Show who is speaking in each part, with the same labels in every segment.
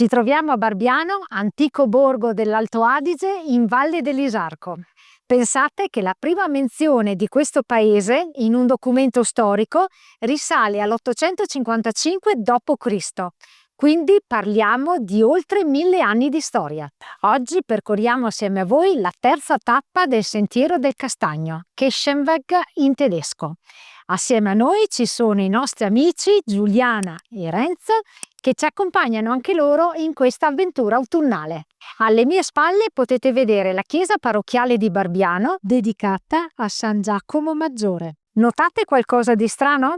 Speaker 1: Ci troviamo a Barbiano, antico borgo dell'Alto Adige in Valle dell'Isarco. Pensate che la prima menzione di questo paese in un documento storico risale all'855 d.C., quindi parliamo di oltre 1000 anni di storia. Oggi percorriamo assieme a voi la terza tappa del Sentiero del Castagno, Keschenweg in tedesco. Assieme a noi ci sono i nostri amici Giuliana e Renz, che ci accompagnano anche loro in questa avventura autunnale. Alle mie spalle potete vedere la chiesa parrocchiale di Barbiano, dedicata a San Giacomo Maggiore. Notate qualcosa di strano?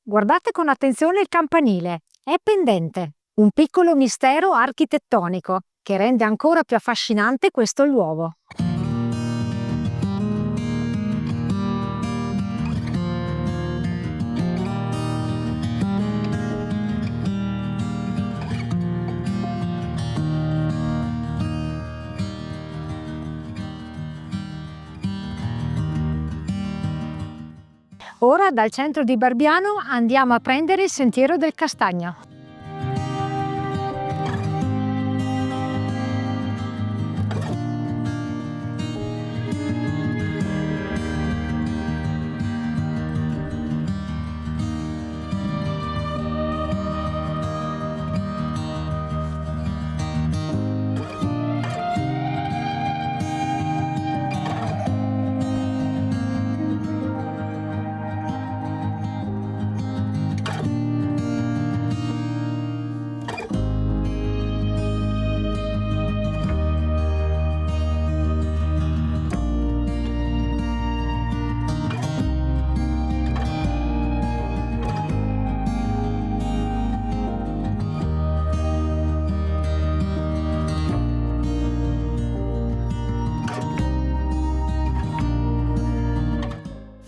Speaker 1: Guardate con attenzione il campanile, è pendente. Un piccolo mistero architettonico che rende ancora più affascinante questo luogo. Ora dal centro di Barbiano andiamo a prendere il Sentiero del Castagno.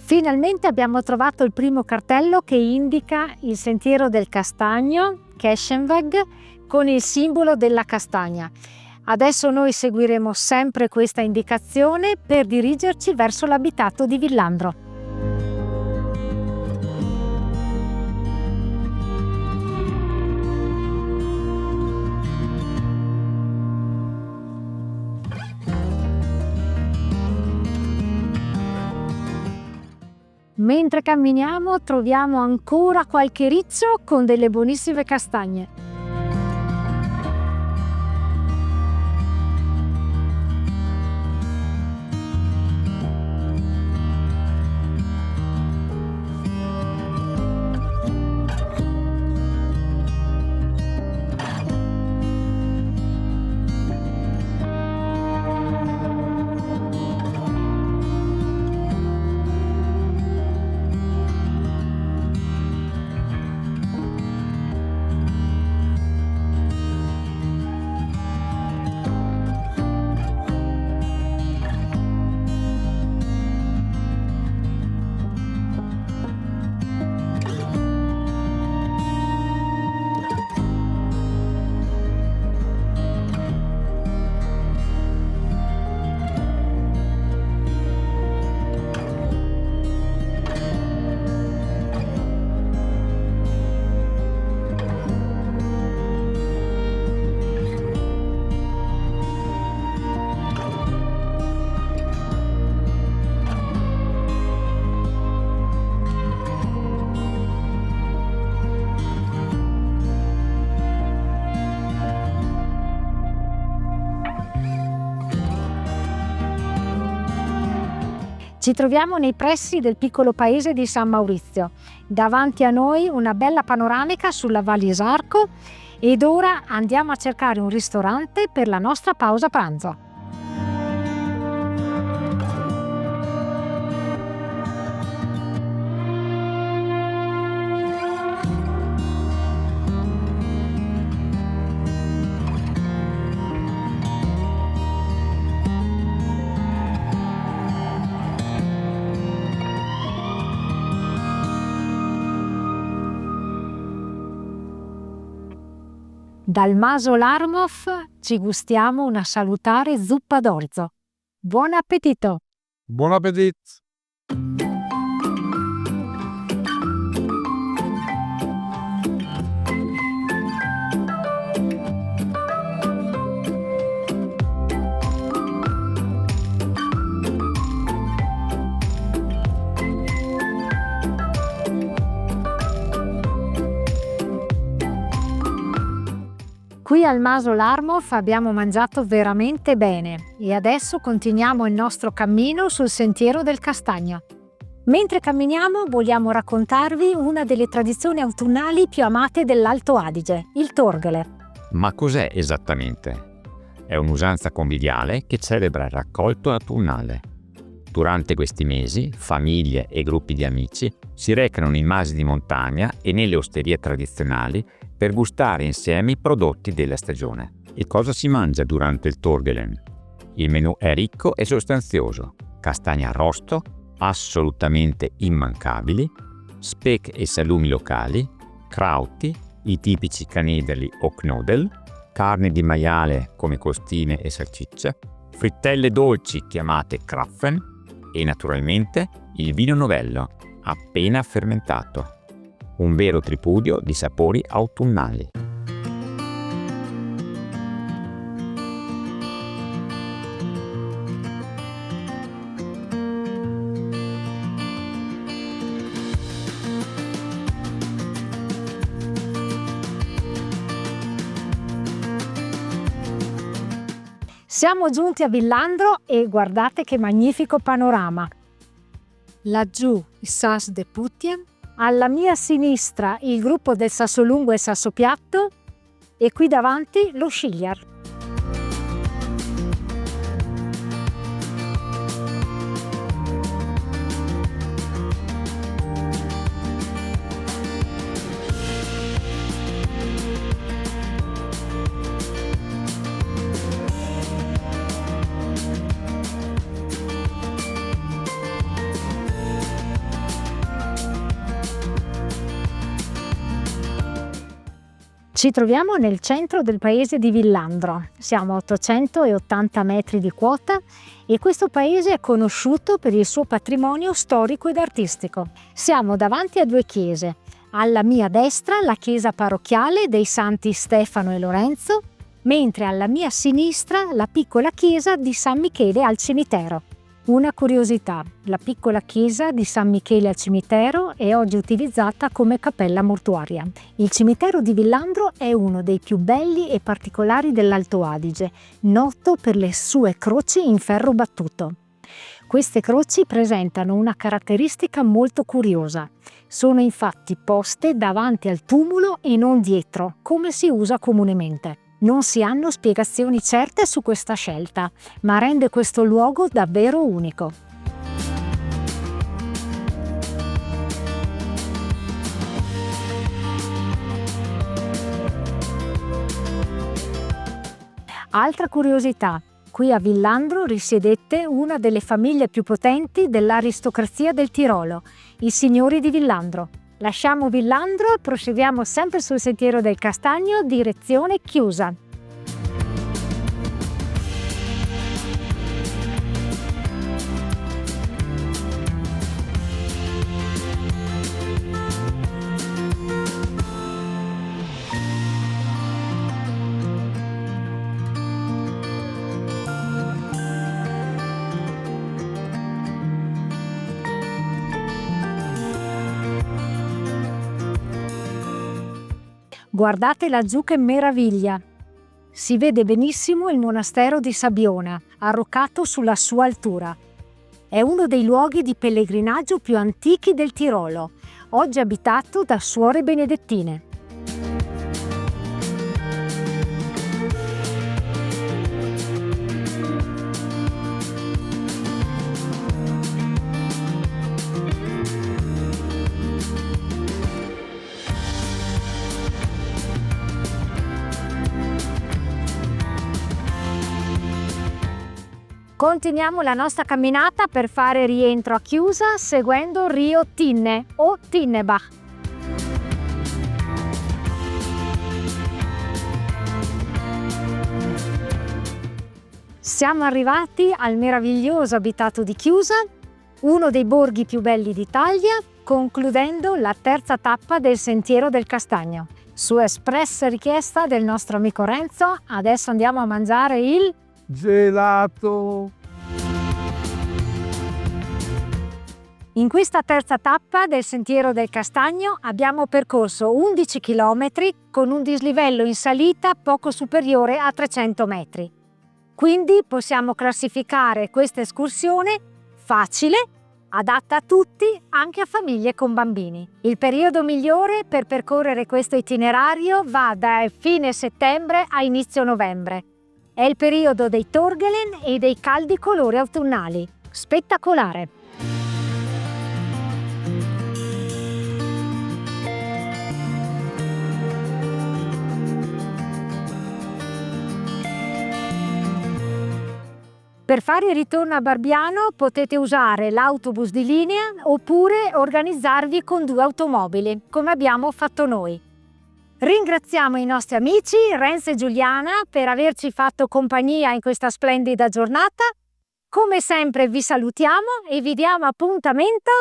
Speaker 1: Finalmente abbiamo trovato il primo cartello che indica il Sentiero del Castagno, Keschenweg, con il simbolo della castagna. Adesso noi seguiremo sempre questa indicazione per dirigerci verso l'abitato di Villandro. Mentre camminiamo troviamo ancora qualche riccio con delle buonissime castagne. Ci troviamo nei pressi del piccolo paese di San Maurizio. Davanti a noi una bella panoramica sulla Valle Isarco ed ora andiamo a cercare un ristorante per la nostra pausa pranzo. Dal Maso Larmof ci gustiamo una salutare zuppa d'orzo. Buon appetito!
Speaker 2: Buon appetit!
Speaker 1: Qui al Maso Larmof abbiamo mangiato veramente bene e adesso continuiamo il nostro cammino sul sentiero del Castagno. Mentre camminiamo vogliamo raccontarvi una delle tradizioni autunnali più amate dell'Alto Adige, il Torghele.
Speaker 2: Ma cos'è esattamente? È un'usanza conviviale che celebra il raccolto autunnale. Durante questi mesi, famiglie e gruppi di amici si recano nei masi di montagna e nelle osterie tradizionali per gustare insieme i prodotti della stagione. E cosa si mangia durante il Torghelen? Il menù è ricco e sostanzioso: castagne arrosto, assolutamente immancabili, speck e salumi locali, krauti, i tipici canederli o knödel, carne di maiale come costine e salsicce, frittelle dolci chiamate krapfen e naturalmente il vino novello, appena fermentato. Un vero tripudio di sapori autunnali.
Speaker 1: Siamo giunti a Villandro e guardate che magnifico panorama. Laggiù il Sas de Putien, alla mia sinistra il gruppo del Sassolungo e Sassopiatto e qui davanti lo Scigliar. Ci troviamo nel centro del paese di Villandro, siamo a 880 metri di quota e questo paese è conosciuto per il suo patrimonio storico ed artistico. Siamo davanti a due chiese, alla mia destra la chiesa parrocchiale dei Santi Stefano e Lorenzo, mentre alla mia sinistra la piccola chiesa di San Michele al cimitero. Una curiosità, la piccola chiesa di San Michele al cimitero è oggi utilizzata come cappella mortuaria. Il cimitero di Villandro è uno dei più belli e particolari dell'Alto Adige, noto per le sue croci in ferro battuto. Queste croci presentano una caratteristica molto curiosa. Sono infatti poste davanti al tumulo e non dietro, come si usa comunemente. Non si hanno spiegazioni certe su questa scelta, ma rende questo luogo davvero unico. Altra curiosità, qui a Villandro risiedette una delle famiglie più potenti dell'aristocrazia del Tirolo, i signori di Villandro. Lasciamo Villandro e proseguiamo sempre sul sentiero del Castagno, direzione Chiusa. Guardate laggiù che meraviglia! Si vede benissimo il monastero di Sabiona, arroccato sulla sua altura. È uno dei luoghi di pellegrinaggio più antichi del Tirolo, oggi abitato da suore benedettine. Continuiamo la nostra camminata per fare rientro a Chiusa seguendo il Rio Tinne o Tinnebach. Siamo arrivati al meraviglioso abitato di Chiusa, uno dei borghi più belli d'Italia, concludendo la terza tappa del Sentiero del Castagno. Su espressa richiesta del nostro amico Renzo, adesso andiamo a mangiare il
Speaker 3: gelato.
Speaker 1: In questa terza tappa del Sentiero del Castagno abbiamo percorso 11 km con un dislivello in salita poco superiore a 300 metri. Quindi possiamo classificare questa escursione facile, adatta a tutti, anche a famiglie con bambini. Il periodo migliore per percorrere questo itinerario va da fine settembre a inizio novembre. È il periodo dei Torghelen e dei caldi colori autunnali. Spettacolare! Per fare il ritorno a Barbiano potete usare l'autobus di linea oppure organizzarvi con 2 automobili, come abbiamo fatto noi. Ringraziamo i nostri amici Renzo e Giuliana per averci fatto compagnia in questa splendida giornata. Come sempre vi salutiamo e vi diamo appuntamento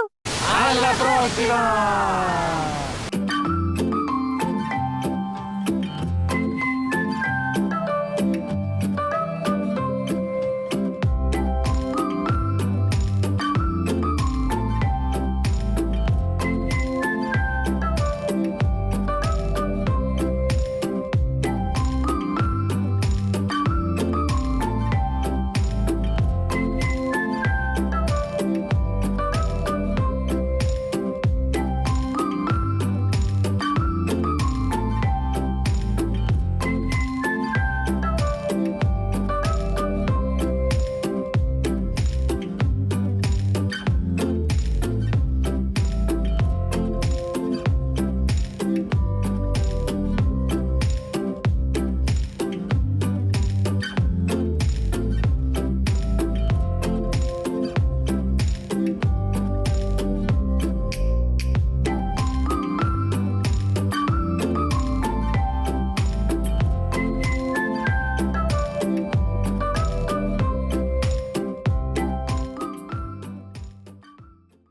Speaker 3: alla prossima!